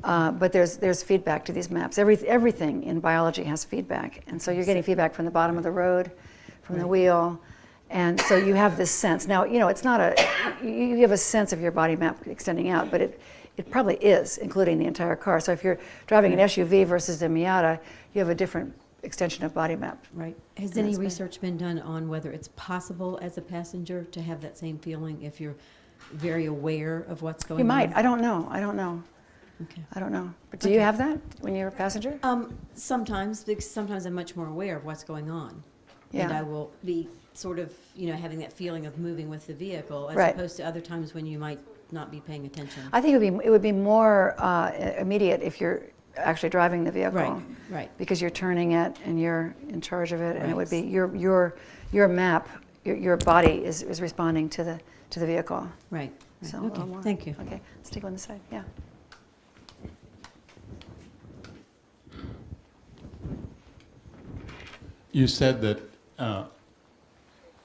But there's feedback to these maps. Everything in biology has feedback. And so you're getting feedback from the bottom of the road, from the wheel, And so you have this sense. Now, it's not you have a sense of your body map extending out, but it probably is, including the entire car. So if you're driving an SUV versus a Miata, you have a different extension of body map. Right. Has And any that's research been done on whether it's possible as a passenger to have that same feeling if you're very aware of what's going on? You might. I don't know. Okay. I don't know. But do you have that when you're a passenger? Sometimes, because sometimes I'm much more aware of what's going on. And Yeah. I will be sort of, having that feeling of moving with the vehicle, as Right. opposed to other times when you might not be paying attention. I think it would be more immediate if you're actually driving the vehicle. Right. Because you're turning it and you're in charge of it, and it would be Right. your map, your body is responding to the vehicle. Right. So a Okay. little more. Thank you. Okay, let's take one on the side. Yeah. You said that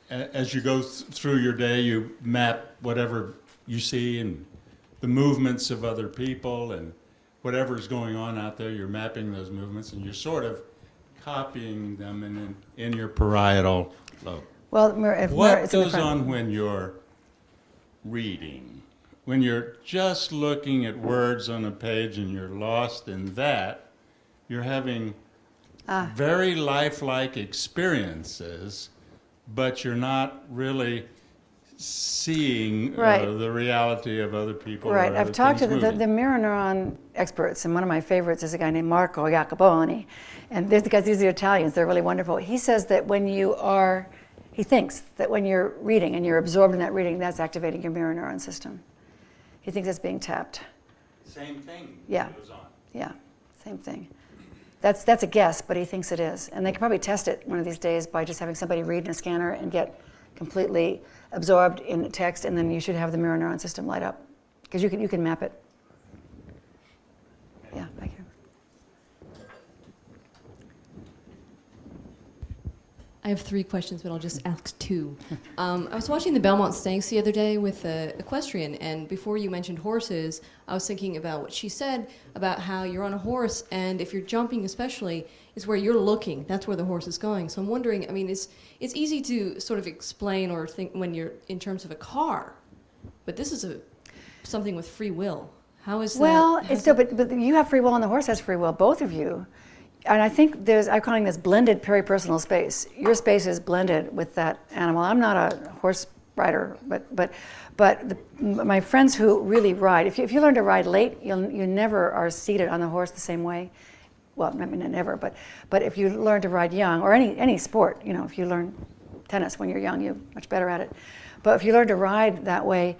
as you go through your day, you map whatever you see and the movements of other people and whatever's going on out there, you're mapping those movements and you're sort of copying them in your parietal lobe. Well, What it's in the goes front. on when you're reading? When you're just looking at words on a page and you're lost in that, you're having very lifelike experiences, but you're not really seeing Right. the reality of other people. or Right. other I've talked to things the moving. mirror neuron experts, and one of my favorites is a guy named Marco Iacoboni. And these guys, these are Italians, they're really wonderful. He says that he thinks that when you're reading and you're absorbed in that reading, that's activating your mirror neuron system. He thinks it's being tapped. Same thing Yeah. goes on. Yeah, same thing. That's a guess, but he thinks it is. And they can probably test it one of these days by just having somebody read in a scanner and get completely absorbed in text, and then you should have the mirror neuron system light up. Because you can map it. Yeah, back here. I have 3 questions, but I'll just ask 2. I was watching the Belmont Stakes the other day with equestrian, and before you mentioned horses, I was thinking about what she said about how you're on a horse, and if you're jumping especially, is where you're looking. That's where the horse is going. So I'm wondering, it's easy to sort of explain or think when you're in terms of a car, but this is something with free will. How is that? Well, it's still, but you have free will and the horse has free will, both of you. And I think I'm calling this blended peripersonal space. Your space is blended with that animal. I'm not a horse rider, but my friends who really ride, if you learn to ride late, you never are seated on the horse the same way. Well, I mean, never, but if you learn to ride young, or any sport, if you learn tennis when you're young, you're much better at it. But if you learn to ride that way,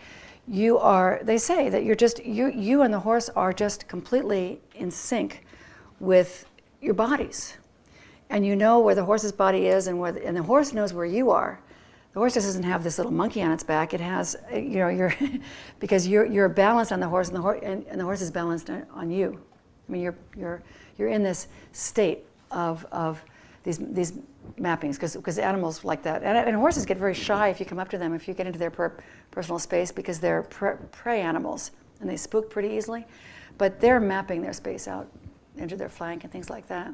they say that you and the horse are just completely in sync with your bodies, and you know where the horse's body is, and the horse knows where you are. The horse just doesn't have this little monkey on its back. It has, because you're balanced on the horse, and the horse is balanced on you. I mean, you're in this state of these mappings, because animals like that, and horses get very shy if you come up to them, if you get into their personal space, because they're prey animals and they spook pretty easily, but they're mapping their space out into their flank and things like that.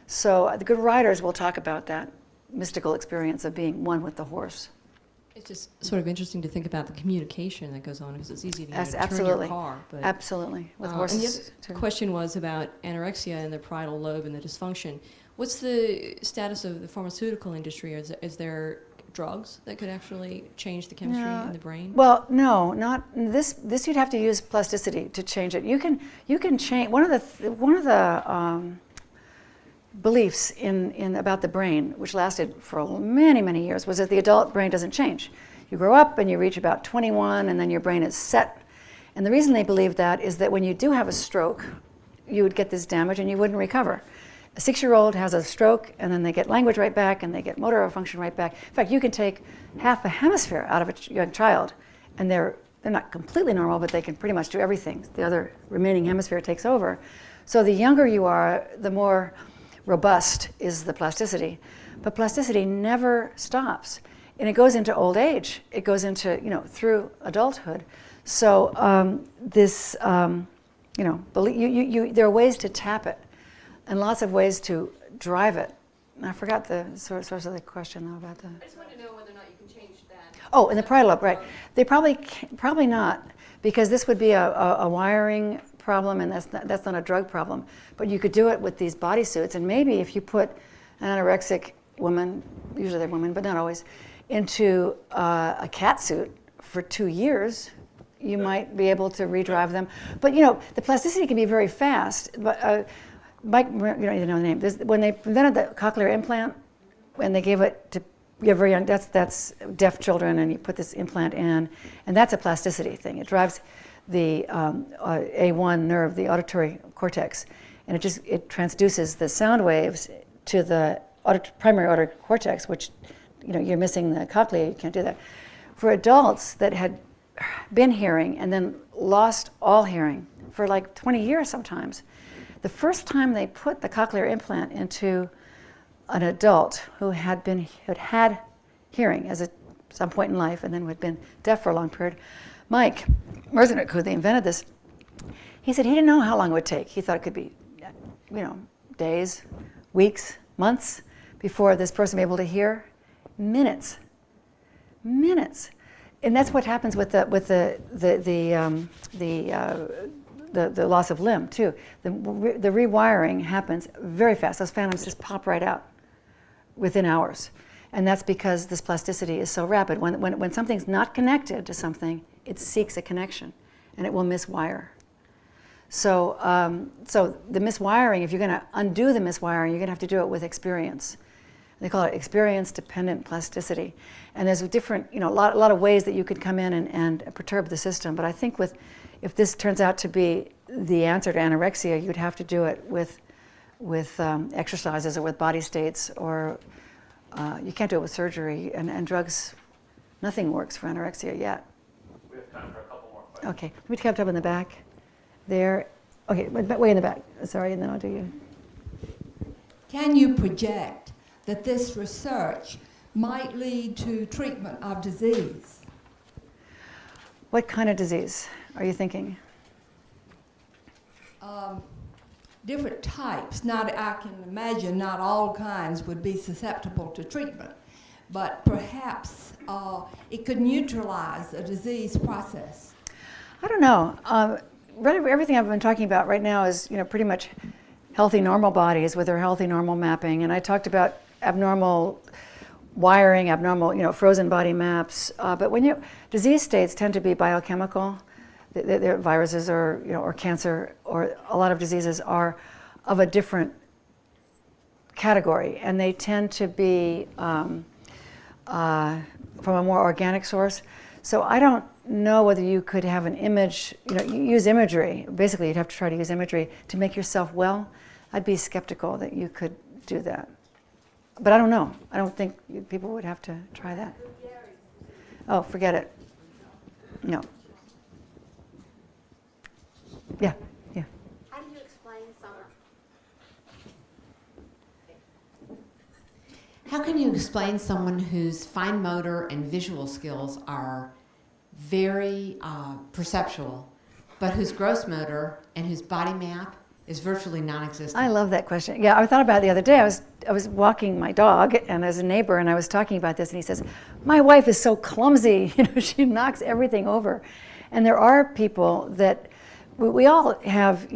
So the good riders will talk about that mystical experience of being one with the horse. It's just sort of interesting to think about the communication that goes on, because it's easy to turn Absolutely. your car. But, Absolutely, with and horses. the other question was about anorexia and the parietal lobe and the dysfunction. What's the status of the pharmaceutical industry? Is there drugs that could actually change the chemistry in the brain? Well, no, not this. This you'd have to use plasticity to change it. You can change one of the beliefs in about the brain, which lasted for many years, was that the adult brain doesn't change. You grow up and you reach about 21, and then your brain is set. And the reason they believe that is that when you do have a stroke, you would get this damage and you wouldn't recover. A 6-year-old has a stroke, and then they get language right back, and they get motor function right back. In fact, you can take half a hemisphere out of a young child, and they're not completely normal, but they can pretty much do everything. The other remaining hemisphere takes over. So the younger you are, the more robust is the plasticity. But plasticity never stops, and it goes into old age. It goes into, through adulthood. So there are ways to tap it, and lots of ways to drive it. I forgot the source of the question, though, about that. I just wanted to know whether or not you can change Oh, in the parietal lobe, right. They probably not, because this would be a wiring problem, and that's not a drug problem. But you could do it with these bodysuits, and maybe if you put an anorexic woman, usually they're women, but not always, into a cat suit for 2 years, you might be able to redrive them. But the plasticity can be very fast. But Mike, you don't even know the name. When they invented the cochlear implant, when they gave it to very young, that's deaf children, and you put this implant in, and that's a plasticity thing. It drives the A1 nerve, the auditory cortex, and it transduces the sound waves to the primary auditory cortex, which you're missing the cochlea. You can't do that. For adults that had been hearing and then lost all hearing for like 20 years sometimes, the first time they put the cochlear implant into an adult who had hearing as some point in life and then had been deaf for a long period, Mike Merzenich, who they invented this, he said he didn't know how long it would take. He thought it could be, days, weeks, months before this person would be able to hear. Minutes, and that's what happens with the loss of limb too. The rewiring happens very fast. Those phantoms just pop right out within hours, and that's because this plasticity is so rapid. When something's not connected to something, it seeks a connection, and it will miswire. So the miswiring, if you're going to undo the miswiring, you're going to have to do it with experience. They call it experience-dependent plasticity. And there's different, a lot of ways that you could come in and perturb the system. But I think if this turns out to be the answer to anorexia, you'd have to do it with exercises or with body states, or you can't do it with surgery. And drugs, nothing works for anorexia yet. We have time for a couple more questions. Okay, we kept up in the back there. Okay, way in the back. Sorry, and then I'll do you. Can you project that this research might lead to treatment of disease? What kind of disease are you thinking? Different types. I can imagine not all kinds would be susceptible to treatment, but perhaps it could neutralize a disease process. I don't know. Everything I've been talking about right now is, pretty much healthy, normal bodies with their healthy, normal mapping. And I talked about abnormal wiring, abnormal, frozen body maps. But disease states tend to be biochemical. They're viruses or cancer, or a lot of diseases are of a different category, and they tend to be from a more organic source. So I don't know whether you could have an image, use imagery. Basically, you'd have to try to use imagery to make yourself well. I'd be skeptical that you could do that. But I don't know. I don't think people would have to try that. Oh, forget it. No. Yeah. How do you explain someone? How can you explain someone whose fine motor and visual skills are very perceptual, but whose gross motor and whose body map is virtually non-existent? I love that question. Yeah, I thought about it the other day. I was walking my dog, and as a neighbor, and I was talking about this, and he says, "My wife is so clumsy. She knocks everything over." And there are people that we all have.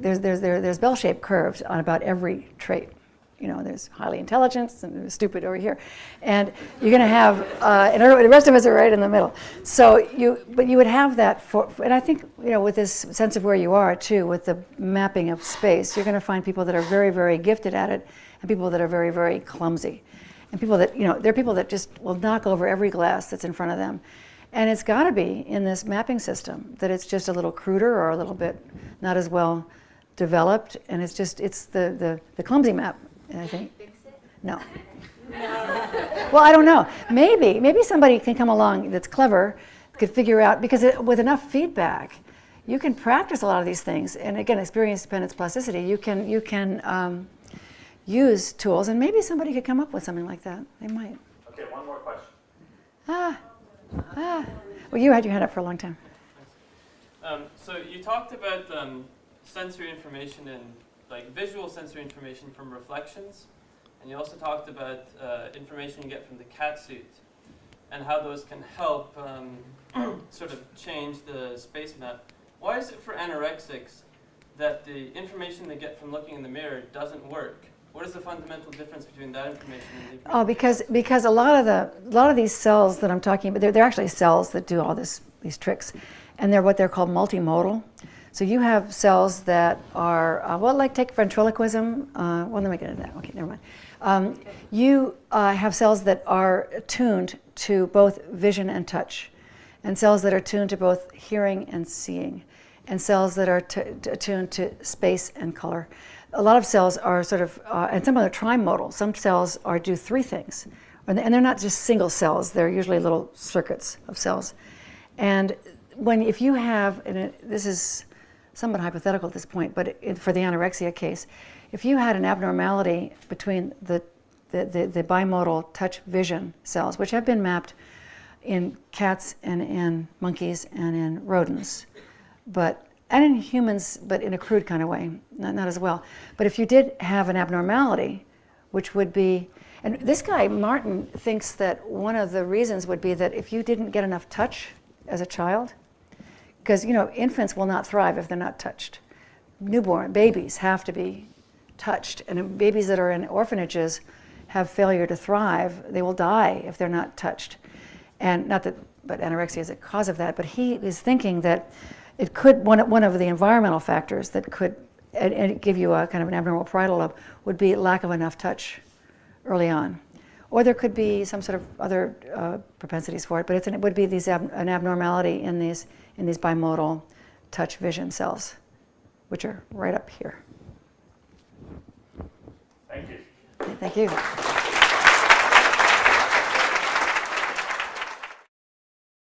There's bell-shaped curves on about every trait. There's highly intelligent and stupid over here, and you're going to have, and the rest of us are right in the middle. So you would have that and I think with this sense of where you are too, with the mapping of space, you're going to find people that are very, very gifted at it, and people that are very, very clumsy, and people that there are people that just will knock over every glass that's in front of them, and it's got to be in this mapping system that it's just a little cruder or a little bit not as well developed, and it's the clumsy map. I think. No. Well, I don't know. Maybe somebody can come along that's clever, could figure out, because with enough feedback, you can practice a lot of these things. And again, experience-dependent plasticity, you can use tools, and maybe somebody could come up with something like that. They might. Okay, one more question. Well, you had your hand up for a long time. So you talked about sensory information and visual sensory information from reflections, and you also talked about information you get from the cat suit. and how those can help sort of change the space map. Why is it for anorexics that the information they get from looking in the mirror doesn't work? What is the fundamental difference between that information and the information? Oh, because a lot of these cells that I'm talking about, they're actually cells that do all these tricks, and they're what they're called multimodal. So you have cells that are well, like take ventriloquism. Well, let me get into that. Okay, never mind. You have cells that are tuned to both vision and touch, and cells that are tuned to both hearing and seeing, and cells that are tuned to space and color. A lot of cells are sort of, and some of them are trimodal. Some cells do three things, and they're not just single cells. They're usually little circuits of cells. And if you have, and this is somewhat hypothetical at this point, but for the anorexia case, if you had an abnormality between the bimodal touch vision cells, which have been mapped in cats and in monkeys and in rodents, and in humans, but in a crude kind of way, not as well. But if you did have an abnormality, which would be, and this guy, Martin, thinks that one of the reasons would be that if you didn't get enough touch as a child, because, infants will not thrive if they're not touched. Newborn babies have to be touched, and babies that are in orphanages have failure to thrive. They will die if they're not touched. And not that, but anorexia is a cause of that, but he is thinking that it could, one of the environmental factors that could and give you a kind of an abnormal parietal lobe would be lack of enough touch early on. Or there could be some sort of other propensities for it, but it would be an abnormality in these bimodal touch vision cells, which are right up here. Thank you. Thank you.